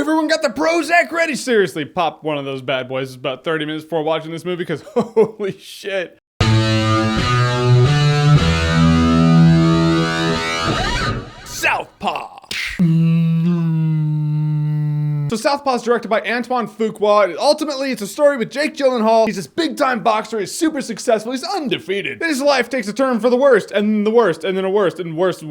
everyone got the Prozac ready? Seriously, pop one of those bad boys about 30 minutes before watching this movie, because holy shit. Southpaw. So Southpaw is directed by Antoine Fuqua. Ultimately, it's a story with Jake Gyllenhaal. He's this big-time boxer. He's super successful. He's undefeated. Then his life takes a turn for the worst, and the worst, and then a worst, and worse.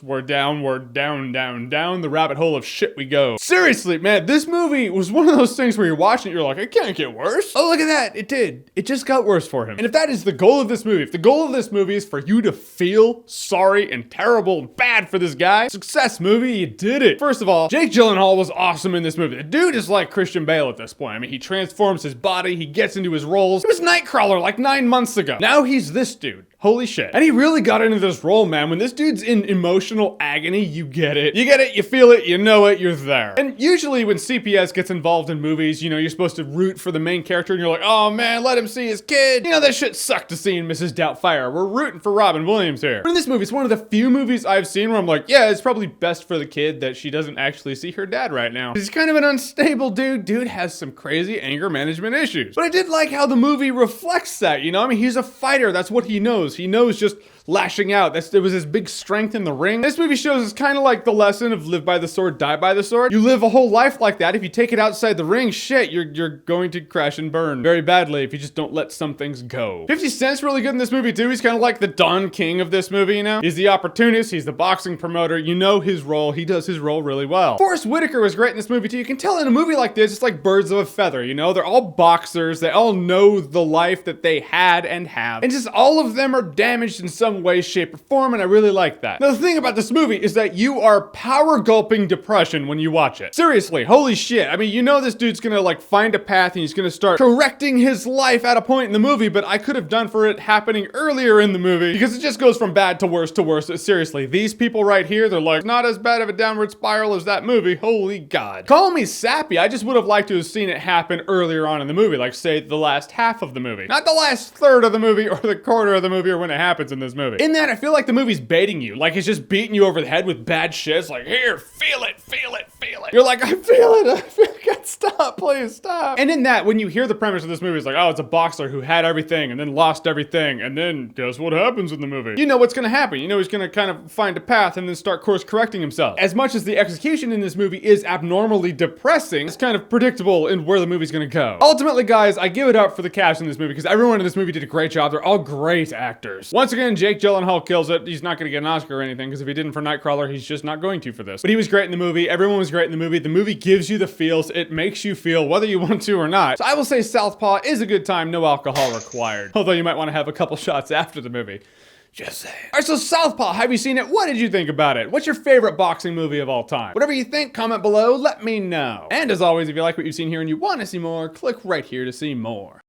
We're down, down the rabbit hole of shit we go. Seriously, man, this movie was one of those things where you're watching it, you're like, it can't get worse. Oh, look at that. It did. It just got worse for him. And if that is the goal of this movie, if the goal of this movie is for you to feel sorry and terrible and bad for this guy, success movie, you did it. First of all, Jake Gyllenhaal was awesome in this movie. The dude is like Christian Bale at this point. I mean, he transforms his body, he gets into his roles. He was Nightcrawler like 9 months ago. Now he's this dude. Holy shit. And he really got into this role, man. When this dude's in emotional agony, you get it. You get it, you feel it, you know it, you're there. And usually when CPS gets involved in movies, you know, you're supposed to root for the main character and you're like, oh man, let him see his kid. You know, that shit sucked to see in Mrs. Doubtfire. We're rooting for Robin Williams here. But in this movie, it's one of the few movies I've seen where I'm like, yeah, it's probably best for the kid that she doesn't actually see her dad right now. He's kind of an unstable dude. Dude has some crazy anger management issues. But I did like how the movie reflects that, you know? I mean, he's a fighter. That's what he knows. He knows just lashing out. It was his big strength in the ring. This movie shows us kind of like the lesson of live by the sword, die by the sword. You live a whole life like that. If you take it outside the ring, shit, you're going to crash and burn very badly if you just don't let some things go. 50 Cent's really good in this movie too. He's kind of like the Don King of this movie, you know? He's the opportunist, he's the boxing promoter. You know his role. He does his role really well. Forrest Whitaker was great in this movie too. You can tell in a movie like this, it's like birds of a feather, you know? They're all boxers. They all know the life that they had and have. And just all of them are damaged in some way, shape, or form, and I really like that. Now, the thing about this movie is that you are power gulping depression when you watch it. Seriously, holy shit. I mean, you know this dude's gonna like find a path and he's gonna start correcting his life at a point in the movie, but I could have done for it happening earlier in the movie because it just goes from bad to worse to worse. Seriously, these people right here, they're like, not as bad of a downward spiral as that movie. Holy God. Call me sappy. I just would have liked to have seen it happen earlier on in the movie, like say the last half of the movie. Not the last third of the movie or the quarter of the movie or when it happens in this movie. In that, I feel like the movie's baiting you. Like it's just beating you over the head with bad shit. It's like, here, feel it, feel it, feel it. You're like, I feel it, I feel it. Stop, please, stop. And in that, when you hear the premise of this movie, it's like, oh, it's a boxer who had everything and then lost everything. And then guess what happens in the movie? You know what's gonna happen. You know he's gonna kind of find a path and then start course correcting himself. As much as the execution in this movie is abnormally depressing, it's kind of predictable in where the movie's gonna go. Ultimately, guys, I give it up for the cast in this movie because everyone in this movie did a great job. They're all great actors. Once again, Jake Gyllenhaal kills it. He's not gonna get an Oscar or anything because if he didn't for Nightcrawler, he's just not going to for this. But he was great in the movie. Everyone was great in the movie. The movie gives you the feels. It makes you feel whether you want to or not. So I will say Southpaw is a good time. No alcohol required. Although you might want to have a couple shots after the movie. Just saying. All right, so Southpaw, have you seen it? What did you think about it? What's your favorite boxing movie of all time? Whatever you think, comment below, let me know. And as always, if you like what you've seen here and you want to see more, click right here to see more.